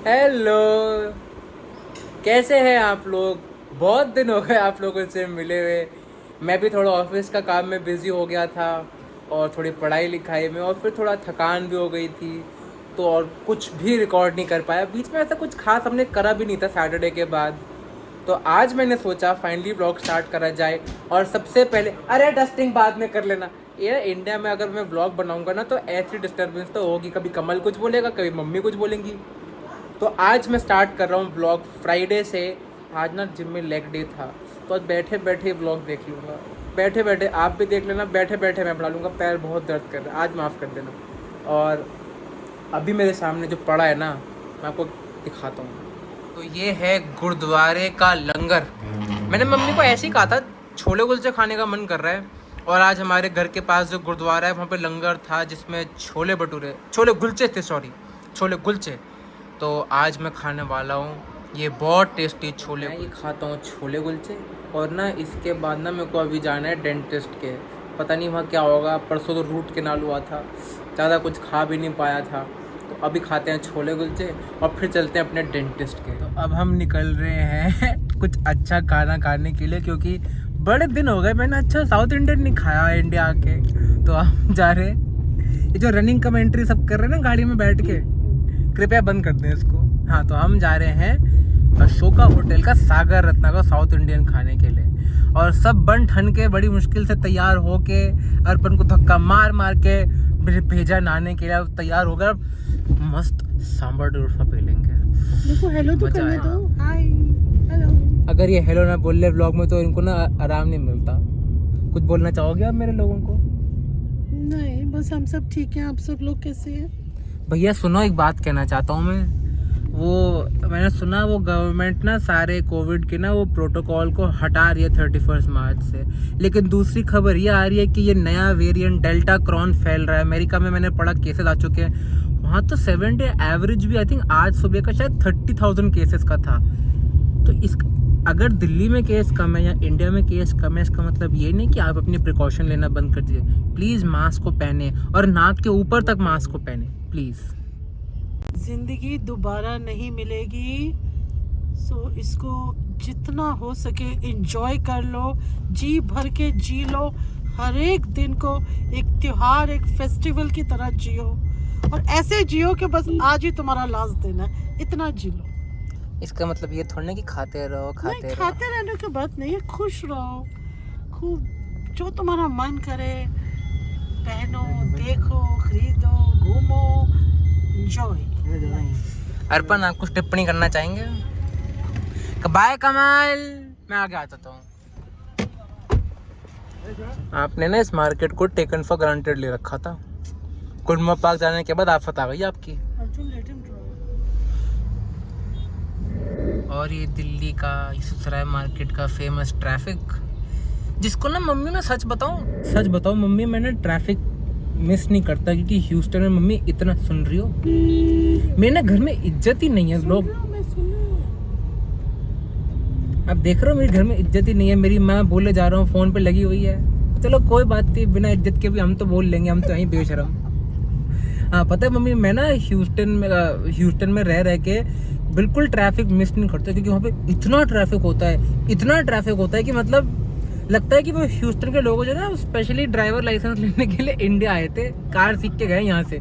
Hello, कैसे हैं आप लोग? बहुत दिन हो गए आप लोगों से मिले हुए। मैं भी थोड़ा ऑफिस का काम में बिज़ी हो गया था और थोड़ी पढ़ाई लिखाई में, और फिर थोड़ा थकान भी हो गई थी, तो और कुछ भी रिकॉर्ड नहीं कर पाया। बीच में ऐसा कुछ खास हमने करा भी नहीं था सैटरडे के बाद। तो आज मैंने सोचा फाइनली व्लॉग स्टार्ट करा जाए। और सबसे पहले, अरे डस्टिंग बाद में कर लेना। ये इंडिया में अगर मैं व्लॉग बनाऊंगा ना तो ऐसी डिस्टर्बेंस तो होगी, कभी कमल कुछ बोलेगा, कभी मम्मी कुछ बोलेंगी। तो आज मैं स्टार्ट कर रहा हूँ व्लॉग फ्राइडे से। आज ना जिम में लेग डे था, तो आज बैठे बैठे व्लॉग देख लूँगा। बैठे बैठे आप भी देख लेना, बैठे बैठे मैं बना लूँगा। पैर बहुत दर्द कर रहा है आज, माफ़ कर देना। और अभी मेरे सामने जो पड़ा है ना, मैं आपको दिखाता हूँ। तो ये है गुरुद्वारे का लंगर। मैंने मम्मी को ऐसे ही कहा था छोले कुलचे खाने का मन कर रहा है, और आज हमारे घर के पास जो गुरुद्वारा है वहाँ पे लंगर था जिसमें छोले कुलचे थे, छोले कुलचे। तो आज मैं खाने वाला हूँ ये बहुत टेस्टी छोले। मैं ये खाता हूँ छोले कुलचे, और ना इसके बाद ना मेरे को अभी जाना है डेंटिस्ट के। पता नहीं वहाँ क्या होगा, परसों तो रूट केनाल हुआ था, ज़्यादा कुछ खा भी नहीं पाया था। तो अभी खाते हैं छोले कुलचे और फिर चलते हैं अपने डेंटिस्ट के। तो अब हम निकल रहे हैं कुछ अच्छा खाना खाने के लिए, क्योंकि बड़े दिन हो गए मैंने अच्छा साउथ इंडियन नहीं खाया इंडिया आके। तो हम जा रहे हैं, ये जो रनिंग कमेंट्री सब कर रहे हैं ना गाड़ी में बैठ के, कृपया बंद कर दें इसको। हाँ, तो हम जा रहे हैं अशोका होटल का सागर रत्ना का साउथ इंडियन खाने के लिए। और सब बन ठन के बड़ी मुश्किल से तैयार हो के, अर्पण को धक्का मार मार के भेजा नहाने के लिए। तैयार होकर मस्त सांभर डोसा पी लेंगे। देखो हेलो तो करने दो। Hi hello. अगर ये हेलो ना बोल ले व्लॉग में तो इनको ना आराम नहीं मिलता। कुछ बोलना चाहोगे आप मेरे लोगों को? नहीं, बस हम सब ठीक हैं। आप सब लोग कैसे हैं? भैया सुनो, एक बात कहना चाहता हूँ मैं। मैंने सुना वो गवर्नमेंट ना सारे कोविड के ना वो प्रोटोकॉल को हटा रही है 31 मार्च से। लेकिन दूसरी खबर ये आ रही है कि ये नया वेरिएंट डेल्टा क्रॉन फैल रहा है अमेरिका में। मैंने पढ़ा केसेस आ चुके हैं वहाँ, तो 7 डे एवरेज भी आई थिंक आज सुबह का शायद 30,000 केसेस का था। तो इस अगर दिल्ली में केस कम है या इंडिया में केस कम है, इसका मतलब ये नहीं कि आप अपनी प्रिकॉशन लेना बंद कर दीजिए। प्लीज़ मास्क को पहने, और नाक के ऊपर तक मास्क को पहने प्लीज़। जिंदगी दोबारा नहीं मिलेगी, सो इसको जितना हो सके एंजॉय कर लो, जी भर के जी लो। हर एक दिन को एक त्योहार, एक फेस्टिवल की तरह जियो, और ऐसे जियो कि बस आज ही तुम्हारा लास्ट दिन है, इतना जी लो। इसका मतलब ये थोड़ा ना कि खाते रहो खाते रहने की बात नहीं है। खुश रहो, खूब जो तुम्हारा मन करे पहनो, देखो, खरीदो, घूमो, एंजॉय। अर्पण, आप कुछ टिप्पणी करना चाहेंगे? बाय कमाल, मैं आगे आ जाता हूँ। आपने ना इस मार्केट को टेकन फॉर ग्रांटेड ले रखा था। कुर्मा पार्क जाने के बाद आफत आ गई आपकी। और ये दिल्ली का सराय मार्केट का फेमस ट्रैफिक, जिसको ना मम्मी मैं सच बताऊं मम्मी, मैंने ट्रैफिक मिस नहीं करता, क्योंकि ह्यूस्टन में मम्मी इतना सुन रही हो, मेरे घर में इज्जत ही नहीं है लोग। आप देख रहे हो मेरे घर में इज्जत ही नहीं है। मेरी माँ बोले जा रहा हूँ, फोन पे लगी हुई है। चलो कोई बात नहीं, बिना इज्जत के भी हम तो बोल लेंगे, हम तो यहीं बेशरम। हाँ पता है मम्मी, मैं ना ह्यूस्टन में रह के बिल्कुल ट्रैफिक मिस नहीं करता, क्योंकि वहाँ पे इतना ट्रैफिक होता है कि मतलब लगता है कि वो ह्यूस्टन के लोग जो ना स्पेशली ड्राइवर लाइसेंस लेने के लिए इंडिया आए थे, कार सीख के गए यहाँ से।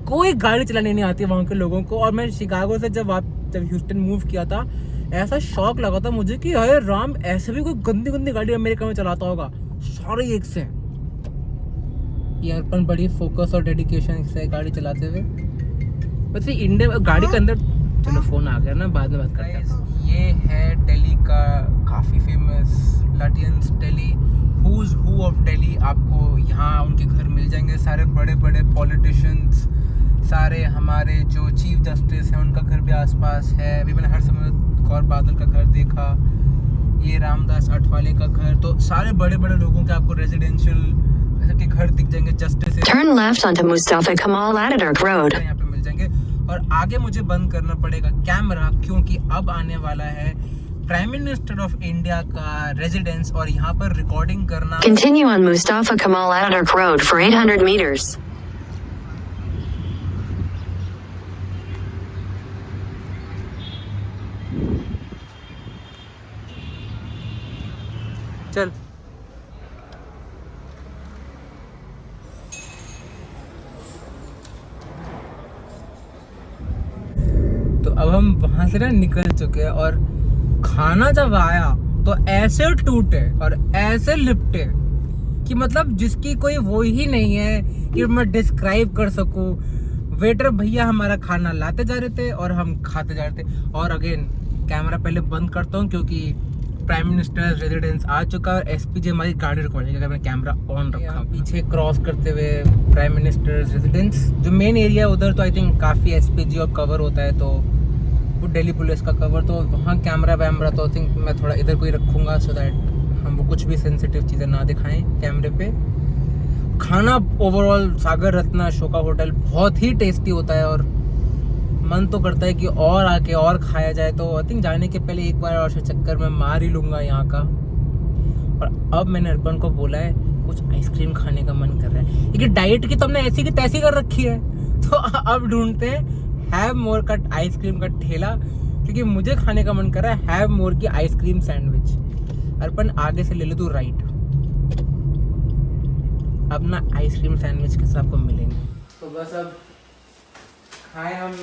कोई गाड़ी चलाने नहीं आती वहाँ के लोगों को। और मैं शिकागो से जब ह्यूस्टन मूव किया था, ऐसा शौक लगा था मुझे कि अरे राम, ऐसे भी कोई गंदी गंदी गाड़ी अमेरिका में चलाता होगा, सारे एक से। ये अर्पण बड़ी फोकस और डेडिकेशन से गाड़ी चलाते हुए। वैसे इंडिया गाड़ी के अंदर, चलो फोन आ गया ना, बाद में बात करते हैं। ये है दिल्ली का काफ़ी famous Lutyens Delhi, who's who of Delhi. आपको यहाँ उनके घर मिल जाएंगे, सारे बड़े बड़े पॉलिटिशियंस, सारे हमारे जो चीफ जस्टिस हैं उनका घर भी आसपास है। अभी मैंने हरसिमरत कौर बादल का घर देखा, ये रामदास अठवाले का घर, तो सारे बड़े बड़े लोगों के आपको रेजिडेंशियल के घर दिख जाएंगे। Justice Turn left onto Mustafa Kemal Ataturk Road. यहाँ पे मिल जाएंगे। और आगे मुझे बंद करना पड़ेगा कैमरा, क्योंकि अब आने वाला है प्राइम मिनिस्टर ऑफ इंडिया का रेजिडेंस, और यहाँ पर रिकॉर्डिंग करना। Continue on Mustafa Kemal Ataturk Road for 800 meters. चल। तो अब हम वहां से ना निकल चुके हैं और खाना जब आया तो ऐसे टूटे और ऐसे लिपटे कि मतलब जिसकी कोई वो ही नहीं है कि मैं डिस्क्राइब कर सकूं। वेटर भैया हमारा खाना लाते जा रहे थे और हम खाते जा रहे थे। और अगेन कैमरा पहले बंद करता हूँ क्योंकि प्राइम मिनिस्टर रेजिडेंस आ चुका है और एसपीजे हमारी गाड़ी रिकॉर्डिंग अगर मैं कैमरा ऑन रखा। पीछे क्रॉस करते हुए प्राइम मिनिस्टर रेजिडेंस जो मेन एरिया है उधर तो आई थिंक काफ़ी एसपीजी और कवर होता है, तो वो दिल्ली पुलिस का कवर, तो वहाँ कैमरा वैमरा तो आई थिंक मैं थोड़ा इधर को ही रखूँगा सो दैट हमको कुछ भी सेंसिटिव चीज़ें ना दिखाएं कैमरे पे। खाना ओवरऑल सागर रत्ना अशोका होटल बहुत ही टेस्टी होता है और मन तो करता है कि और आके और खाया जाए। तो आई थिंक जाने के पहले एक बार और चक्कर में मार ही लूँगा यहाँ का। और अब मैंने अर्पण को बोला है कुछ आइसक्रीम खाने का मन कर रहा है क्योंकि डाइट की तो हमने ऐसी की तैसी कर रखी है। तो अब ढूंढते हैं हैव मोर का आइसक्रीम का ठेला क्योंकि मुझे खाने का मन कर रहा है हैव मोर की आइसक्रीम सैंडविच। अर्पण आगे से ले लो तू राइट। अब ना आइसक्रीम सैंडविच के साथ आपको मिलेंगे। तो बस अब खाएं हम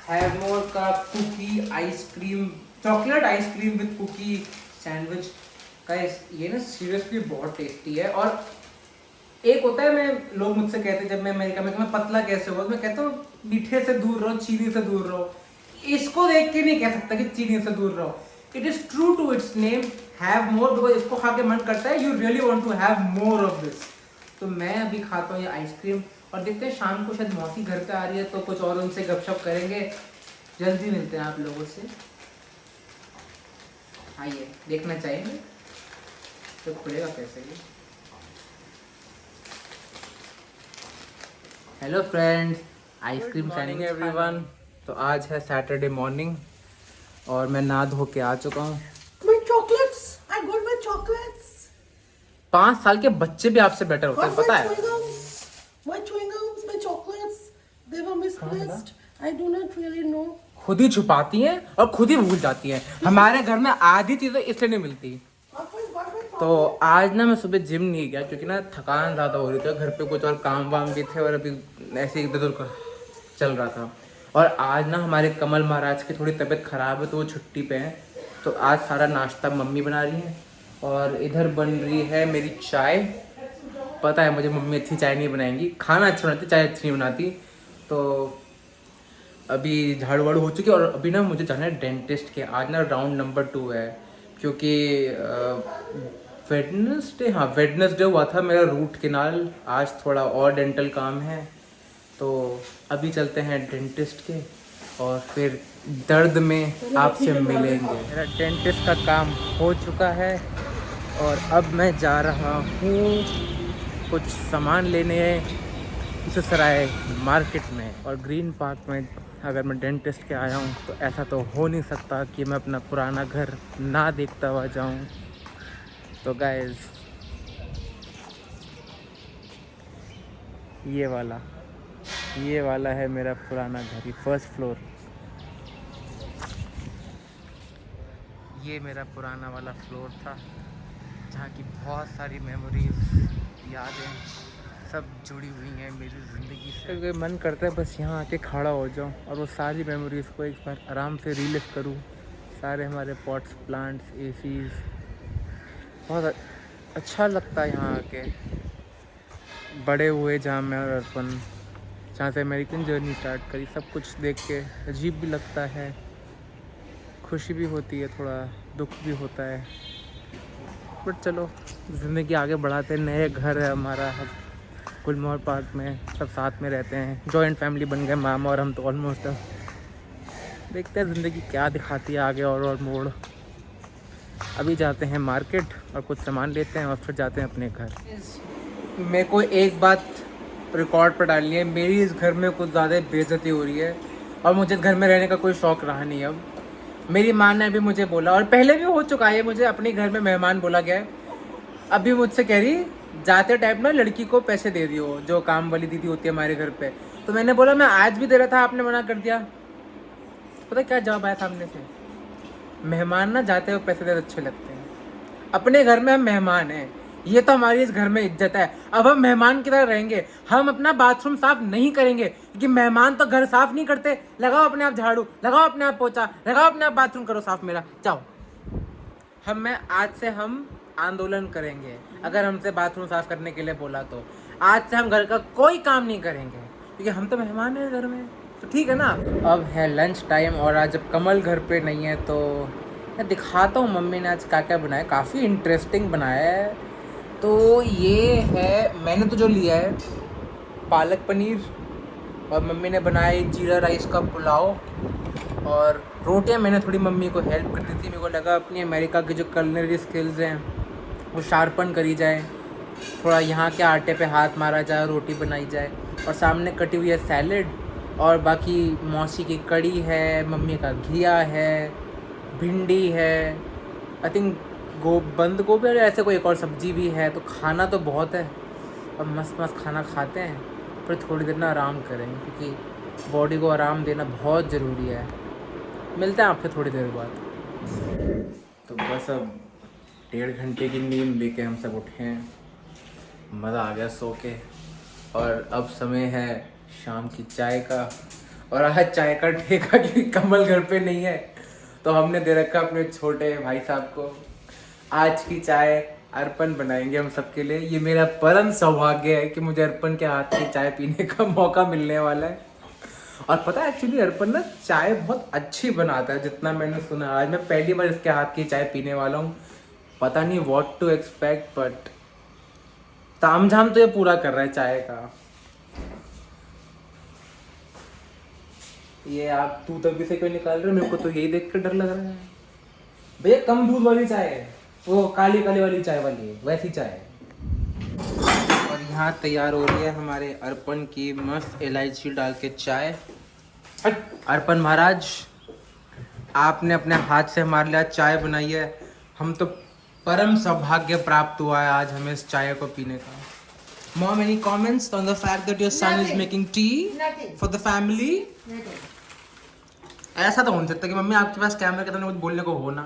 हैव मोर का cookie ice cream, chocolate ice cream with cookie sandwich का। ये ना सीरियसली बहुत टेस्टी है। और एक होता है, मैं लोग मुझसे कहते हैं जब मैं अमेरिका में, मैं पतला कैसे हुआ, मैं कहता हूँ मीठे से दूर रहो, चीनी से दूर रहो। इसको देख के नहीं कह सकता कि चीनी से दूर रहो। It is true to its name have more, because इसको खा के मन करता है you really want to have more of this. तो मैं अभी खाता हूँ ये आइसक्रीम और देखते हैं शाम को शायद मौसी घर पे आ रही है तो कुछ और उनसे गपशप करेंगे। जल्दी मिलते हैं आप लोगों से। आइए देखना चाहिए तो खुलेगा कैसे ये। Hello friends, ice cream sandwich everyone. तो आज है सैटरडे मॉर्निंग और मैं नहा धो के आ चुका हूँ। My chocolates, I got my chocolates. 5 साल के बच्चे भी आपसे बेटर होते हैं, पता है? My chewing gums, my chocolates, they were misplaced. I do not really know. खुद ही छुपाती हैं और खुद ही भूल जाती हैं। हमारे घर में आधी चीजें इसलिए नहीं मिलती। तो आज ना मैं सुबह जिम नहीं गया क्योंकि ना थकान ज़्यादा हो रही थी, घर पे कुछ और काम वाम भी थे और अभी ऐसे इधर उधर चल रहा था। और आज ना हमारे कमल महाराज की थोड़ी तबीयत ख़राब है तो वो छुट्टी पे हैं। तो आज सारा नाश्ता मम्मी बना रही हैं और इधर बन रही है मेरी चाय। पता है मुझे मम्मी अच्छी चाय नहीं बनाएंगी, खाना अच्छा बनाती, चाय अच्छी नहीं बनाती। तो अभी झाड़ू वाड़ू हो चुकी है और अभी ना मुझे जाना है डेंटिस्ट के। आज ना राउंड नंबर 2 है क्योंकि वेडनेसडे हुआ था मेरा रूट केनाल। आज थोड़ा और डेंटल काम है तो अभी चलते हैं डेंटिस्ट के और फिर दर्द में आपसे मिलेंगे। मेरा डेंटिस्ट का काम हो चुका है और अब मैं जा रहा हूँ कुछ सामान लेने सराय मार्केट में। और ग्रीन पार्क में अगर मैं डेंटिस्ट के आया हूँ तो ऐसा तो हो नहीं सकता कि मैं अपना पुराना घर ना देखता हुआ जाऊँ। तो गाइस ये वाला है मेरा पुराना घर, ये फर्स्ट फ्लोर। ये मेरा पुराना वाला फ्लोर था जहाँ की बहुत सारी मेमोरीज, यादें सब जुड़ी हुई हैं मेरी ज़िंदगी से। तो मन करता है बस यहाँ आके खड़ा हो जाऊँ और वो सारी मेमोरीज़ को एक बार आराम से रिलिव करूँ। सारे हमारे पॉट्स, प्लांट्स, एसीज, बहुत अच्छा लगता है यहाँ आके। बड़े हुए जहाँ मैं और अर्पण, जहाँ से अमेरिकन जर्नी स्टार्ट करी, सब कुछ देख के अजीब भी लगता है, खुशी भी होती है, थोड़ा दुख भी होता है। बट चलो ज़िंदगी आगे बढ़ाते हैं। नए घर है हमारा गुलमोहर पार्क में, सब साथ में रहते हैं, जॉइंट फैमिली बन गए मामा और हम तो ऑलमोस्ट। अब देखते हैं ज़िंदगी क्या दिखाती है आगे और मोड़। अभी जाते हैं मार्केट और कुछ सामान लेते हैं और फिर जाते हैं अपने घर। मेरे को एक बात रिकॉर्ड पर डालनी है, मेरी इस घर में कुछ ज़्यादा बेइज्जती हो रही है और मुझे घर में रहने का कोई शौक़ रहा नहीं। अब मेरी माँ ने अभी मुझे बोला, और पहले भी हो चुका है, मुझे अपने घर में मेहमान बोला गया है। अभी मुझसे कह रही जाते टाइप ना लड़की को पैसे दे दियो, जो काम वाली दीदी होती है हमारे घर पे। तो मैंने बोला मैं आज भी दे रहा था, आपने मना कर दिया। पता क्या जवाब आया सामने से, मेहमान ना जाते हुए पैसे देते अच्छे लगते हैं। अपने घर में हम मेहमान हैं, ये तो हमारी इस घर में इज्जत है। अब हम मेहमान की तरह रहेंगे, हम अपना बाथरूम साफ नहीं करेंगे क्योंकि मेहमान तो घर साफ नहीं करते। लगाओ अपने आप झाड़ू, लगाओ अपने आप पोछा, लगाओ अपने आप बाथरूम करो साफ मेरा, जाओ। आज से हम आंदोलन करेंगे, अगर हमसे बाथरूम साफ करने के लिए बोला तो आज से हम घर का कोई काम नहीं करेंगे क्योंकि हम तो मेहमान हैं घर में, तो ठीक है ना। अब है लंच टाइम और आज जब कमल घर पे नहीं है तो मैं दिखाता हूँ मम्मी ने आज क्या क्या बनाया। काफ़ी इंटरेस्टिंग बनाया है। तो ये है, मैंने तो जो लिया है पालक पनीर, और मम्मी ने बनाया जीरा राइस का पुलाव, और रोटियां मैंने थोड़ी मम्मी को हेल्प कर दी थी। मेरे को लगा अपनी अमेरिका की जो कलनरी स्किल्स हैं वो शार्पन करी जाए, थोड़ा यहाँ के आटे पे हाथ मारा जाए, रोटी बनाई जाए। और सामने कटी हुई है सैलेड, और बाकी मौसी की कड़ी है, मम्मी का घिया है, भिंडी है, आई थिंक बंद गोभी और ऐसे कोई एक और सब्जी भी है। तो खाना तो बहुत है, और मस्त मस्त खाना खाते हैं, फिर थोड़ी देर ना आराम करेंगे क्योंकि बॉडी को आराम देना बहुत ज़रूरी है। मिलते हैं आपसे थोड़ी देर बाद। तो बस अब 1.5 घंटे की नींद लेके हम सब उठे हैं, मज़ा आ गया सो के। और अब समय है शाम की चाय का, और आज चाय का ठेका क्योंकि कमल घर पे नहीं है तो हमने दे रखा अपने छोटे भाई साहब को। आज की चाय अर्पण बनाएंगे हम सबके लिए। ये मेरा परम सौभाग्य है कि मुझे अर्पण के हाथ की चाय पीने का मौका मिलने वाला है। और पता है एक्चुअली अर्पण ना चाय बहुत अच्छी बनाता है, जितना मैंने सुना। आज मैं पहली बार इसके हाथ की चाय पीने वाला हूँ। पता नहीं व्हाट टू एक्सपेक्ट, बट तामझाम तो ये पूरा कर रहा है चाय का। ये आप तू तभी से क्यों निकाल रहे हो? मेरे को तो यही देख कर डर लग रहा है। भैया कम दूध वाली चाय है, वो काली काली वाली चाय वाली है, वैसी चाय है। और यहाँ तैयार हो रही है हमारे अर्पण की मस्त इलायची डाल के चाय। अर्पण महाराज, आपने अपने हाथ से हमारे लिए चाय बनाई है, हम तो परम सौभाग्य प्राप्त हुआ है आज हमें इस चाय को पीने का। Mom, any comments on the fact that your son is making tea for the family? ऐसा तो हो नहीं सकता कि मम्मी आपके पास कैमरे के सामने कुछ बोलने को हो ना।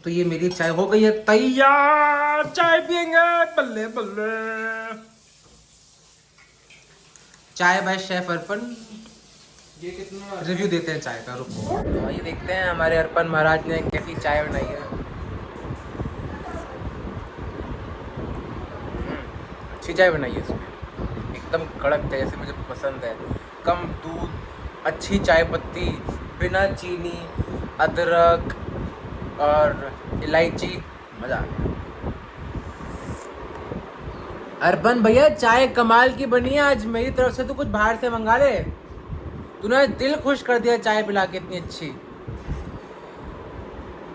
तो ये मेरी चाय हो गई है तैयार, चाय पियेंगे, बल्ले बल्ले। चाय बाय शेफ अर्पण। ये कितना रिव्यू देते हैं चाय का, रुको। तो ये देखते हैं हमारे अर्पण महाराज ने कैसी चाय बनाई है। अच्छी चाय बनाई है इसमें, एकदम कड़क चाय जैसे मुझे पसंद है। कम दूध, अच्छी चाय पत्ती, बिना चीनी, अदरक और इलायची, मज़ा आ गया। अर्पण भैया चाय कमाल की बनी है आज, मेरी तरफ से तो कुछ बाहर से मंगा ले। तूने दिल खुश कर दिया चाय पिला के, इतनी अच्छी।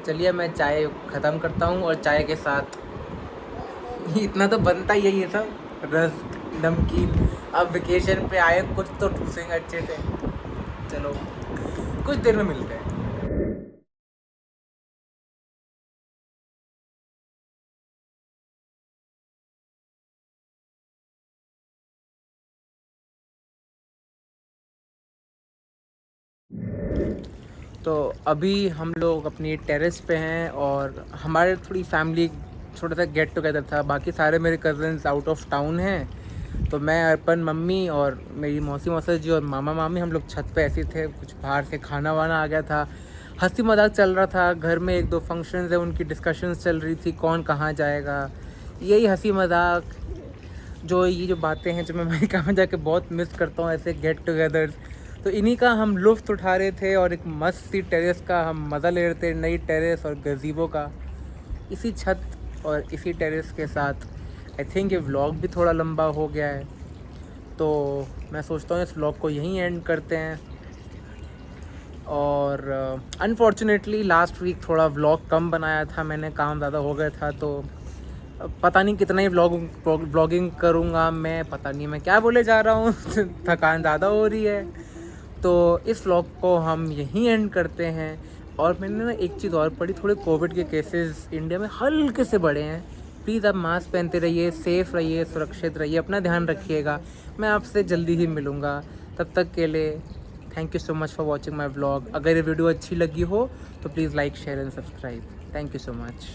चलिए मैं चाय ख़त्म करता हूँ, और चाय के साथ इतना तो बनता ही है ये सब, रस नमकीन। अब वेकेशन पे आए, कुछ तो ठूसेंगे अच्छे से। चलो कुछ देर में मिलते हैं। तो अभी हम लोग अपनी टेरेस पे हैं, और हमारे थोड़ी फैमिली छोटा सा गेट टुगेदर था। बाकी सारे मेरे कज़न्स आउट ऑफ टाउन हैं, तो मैं अर्पण, मम्मी और मेरी मौसी जी और मामा मामी, हम लोग छत पे ऐसे थे। कुछ बाहर से खाना वाना आ गया था, हंसी मजाक चल रहा था। घर में 1-2 फंक्शंस है, उनकी डिस्कशंस चल रही थी, कौन कहाँ जाएगा। यही हंसी मजाक, ये जो बातें हैं जो मैं अमेरिका में जाके बहुत मिस करता हूँ, ऐसे गेट टुगेदर्स। तो इन्हीं का हम लुत्फ़ उठा रहे थे, और एक मस्त सी टेरेस का हम मज़ा ले रहे थे, नई टेरेस और गज़ीबो का। इसी छत और इसी टेरेस के साथ आई थिंक ये व्लॉग भी थोड़ा लंबा हो गया है, तो मैं सोचता हूँ इस व्लॉग को यहीं एंड करते हैं। और अनफॉर्चुनेटली लास्ट वीक थोड़ा व्लॉग कम बनाया था मैंने, काम ज़्यादा हो गया था। तो पता नहीं कितना ही व्लॉगिंग करूँगा मैं, पता नहीं मैं क्या बोले जा रहा हूँ थकान ज़्यादा हो रही है। तो इस व्लॉग को हम यहीं एंड करते हैं। और मैंने ना एक चीज़ और पढ़ी, थोड़े कोविड के केसेस इंडिया में हल्के से बढ़े हैं। प्लीज़ आप मास्क पहनते रहिए, सेफ़ रहिए, सुरक्षित रहिए, अपना ध्यान रखिएगा। मैं आपसे जल्दी ही मिलूँगा, तब तक के लिए thank you so much for watching my vlog. अगर ये वीडियो अच्छी लगी हो तो please like share and subscribe. Thank you so much.